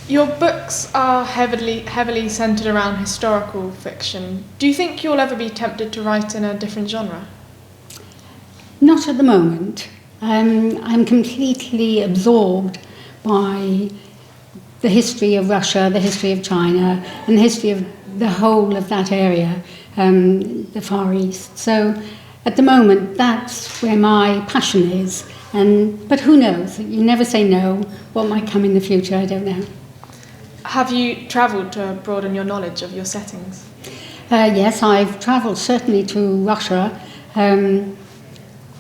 Your books are heavily centred around historical fiction. Do you think you'll ever be tempted to write in a different genre? Not at the moment. I'm completely absorbed by the history of Russia, the history of China, and the history of the whole of that area, the Far East. So at the moment, that's where my passion is. But who knows? You never say no. What might come in the future, I don't know. Have you travelled to broaden your knowledge of your settings? Yes, I've travelled certainly to Russia, a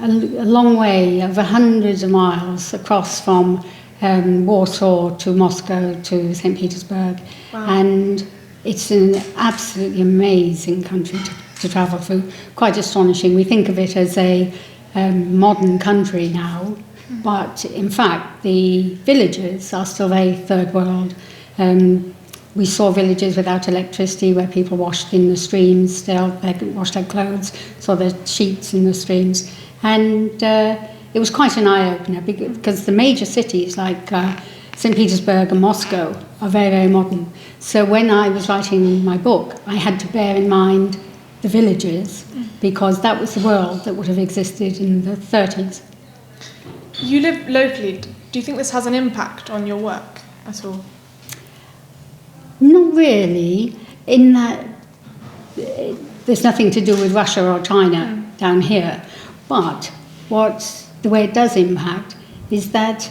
long way, over hundreds of miles across from Warsaw to Moscow to St. Petersburg. Wow. And it's an absolutely amazing country to travel through, quite astonishing. We think of it as a modern country now, but in fact the villages are still very third world. We saw villages without electricity where people washed in the streams still, they washed their clothes, saw the sheets in the streams. And it was quite an eye-opener because the major cities like St. Petersburg and Moscow are very, very modern. So when I was writing my book, I had to bear in mind the villages because that was the world that would have existed in the 30s. You live locally. Do you think this has an impact on your work at all? Not really, in that there's nothing to do with Russia or China down here. But the way it does impact is that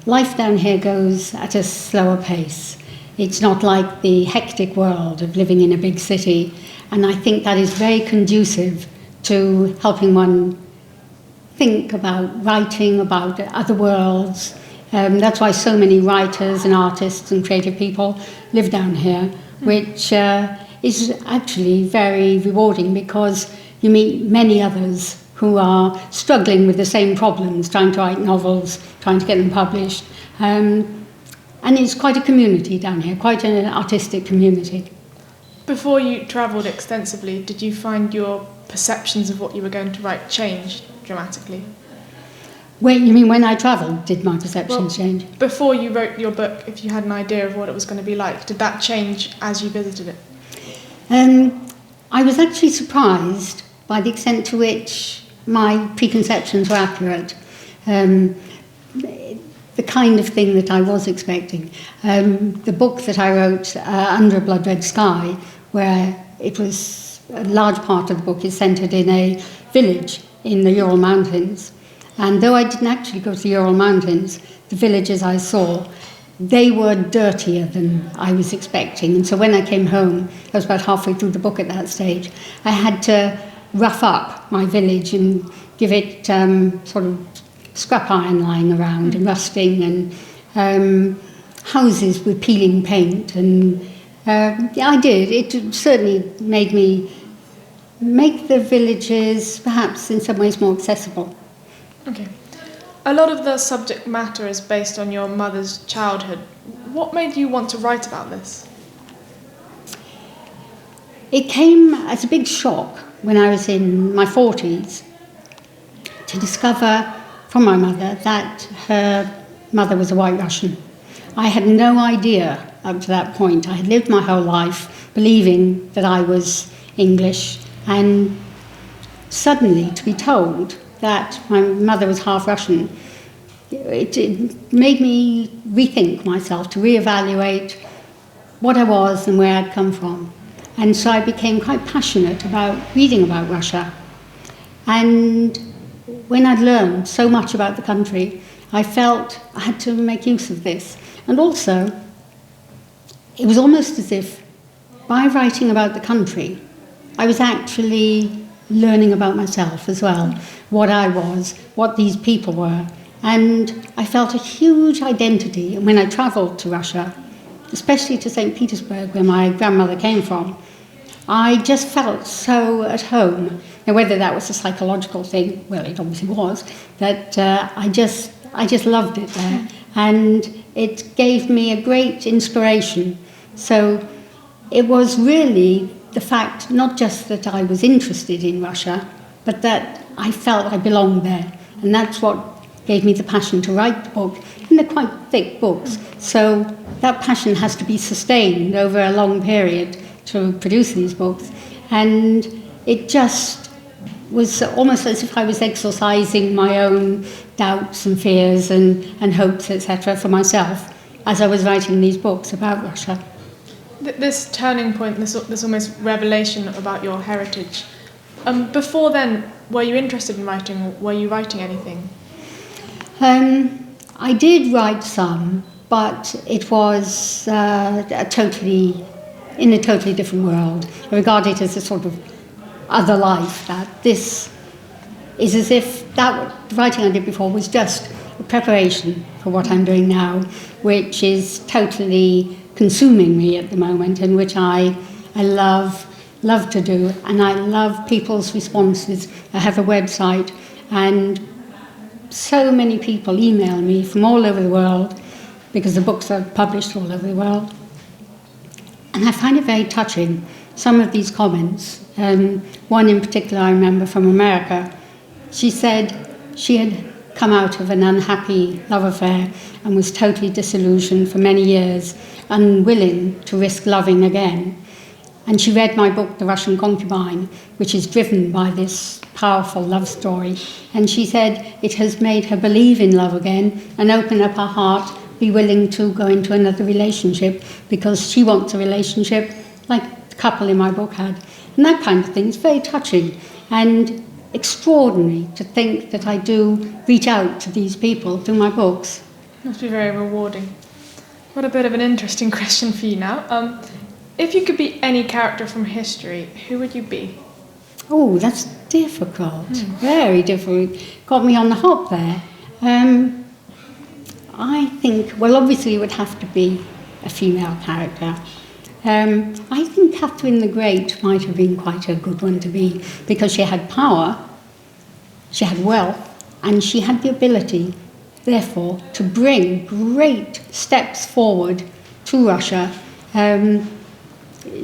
life down here goes at a slower pace. It's not like the hectic world of living in a big city, and I think that is very conducive to helping one think about writing, about other worlds. That's why so many writers and artists and creative people live down here, which is actually very rewarding because you meet many others who are struggling with the same problems, trying to write novels, trying to get them published. And it's quite a community down here, quite an artistic community. Before you travelled extensively, did you find your perceptions of what you were going to write change dramatically? Wait, you mean when I travelled, did my perceptions change? Before you wrote your book, if you had an idea of what it was going to be like, did that change as you visited it? I was actually surprised by the extent to which my preconceptions were accurate. The kind of thing that I was expecting. The book that I wrote, Under a Blood Red Sky, where it was a large part of the book is centred in a village in the Ural Mountains. And though I didn't actually go to the Ural Mountains, the villages I saw, they were dirtier than I was expecting. And so when I came home, I was about halfway through the book at that stage, I had to rough up my village and give it sort of scrap iron lying around and rusting and houses with peeling paint. And yeah, I did. It certainly made me make the villages perhaps in some ways more accessible. Okay. A lot of the subject matter is based on your mother's childhood. What made you want to write about this? It came as a big shock when I was in my 40s to discover from my mother that her mother was a White Russian. I had no idea up to that point. I had lived my whole life believing that I was English, and suddenly to be told that my mother was half Russian, it made me rethink myself, to reevaluate what I was and where I'd come from. And so I became quite passionate about reading about Russia. And when I'd learned so much about the country, I felt I had to make use of this. And also, it was almost as if by writing about the country, I was actually learning about myself as well, what I was, what these people were. And I felt a huge identity. And when I travelled to Russia, especially to St. Petersburg, where my grandmother came from, I just felt so at home. And whether that was a psychological thing, well, it obviously was, that I just loved it there. And it gave me a great inspiration. So it was really the fact, not just that I was interested in Russia, but that I felt I belonged there. And that's what gave me the passion to write the book, and they're quite thick books, so that passion has to be sustained over a long period to produce these books, and it just was almost as if I was exorcising my own doubts and fears and hopes, etc., for myself as I was writing these books about Russia. This turning point, this almost revelation about your heritage, before then, were you interested in writing? Were you writing anything? I did write some, but it was in a totally different world. I regard it as a sort of other life, that this is as if the writing I did before was just a preparation for what I'm doing now, which is totally consuming me at the moment, and which I love to do, and I love people's responses. I have a website, and so many people email me from all over the world, because the books are published all over the world, and I find it very touching, some of these comments. One in particular I remember from America. She said she had come out of an unhappy love affair and was totally disillusioned for many years, unwilling to risk loving again. And she read my book, The Russian Concubine, which is driven by this powerful love story. And she said it has made her believe in love again and open up her heart, be willing to go into another relationship, because she wants a relationship like the couple in my book had. And that kind of thing is very touching and extraordinary to think that I do reach out to these people through my books. Must be very rewarding. What a bit of an interesting question for you now. If you could be any character from history, who would you be? Oh, that's difficult. Very difficult. Got me on the hop there. I think, well, obviously it would have to be a female character. I think Catherine the Great might have been quite a good one to be, because she had power, she had wealth, and she had the ability, therefore, to bring great steps forward to Russia.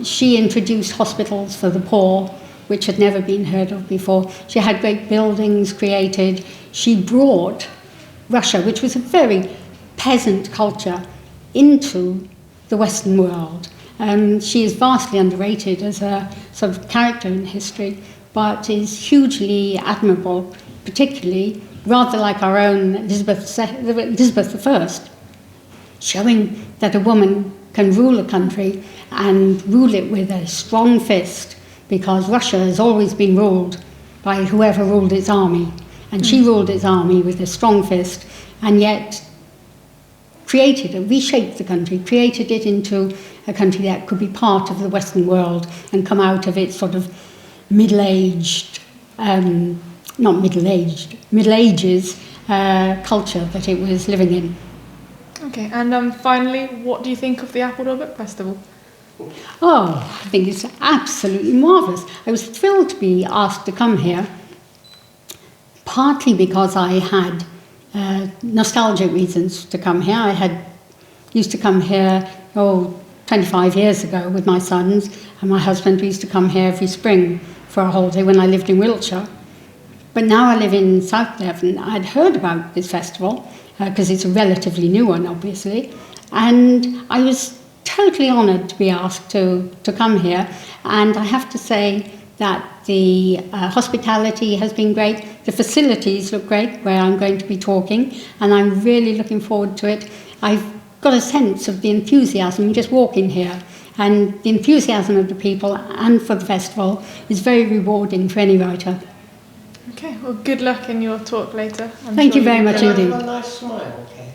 She introduced hospitals for the poor, which had never been heard of before. She had great buildings created. She brought Russia, which was a very peasant culture, into the Western world. She is vastly underrated as a sort of character in history, but is hugely admirable, particularly rather like our own Elizabeth I, showing that a woman can rule a country and rule it with a strong fist, because Russia has always been ruled by whoever ruled its army, and she ruled its army with a strong fist, and yet reshaped the country, created it into a country that could be part of the Western world and come out of its sort of Middle Ages culture that it was living in. Okay, and finally, what do you think of the Appledore Book Festival? Oh, I think it's absolutely marvellous. I was thrilled to be asked to come here, partly because I had nostalgic reasons to come here. I used to come here 25 years ago with my sons, and my husband used to come here every spring for a holiday when I lived in Wiltshire. But now I live in South Devon. I'd heard about this festival because it's a relatively new one, obviously, and I was totally honoured to be asked to come here. And I have to say that the hospitality has been great. The facilities look great where I'm going to be talking, and I'm really looking forward to it. I've got a sense of the enthusiasm just walking here, and the enthusiasm of the people and for the festival is very rewarding for any writer. Okay, well, good luck in your talk later. Thank you very much indeed. Have a nice smile, Kate.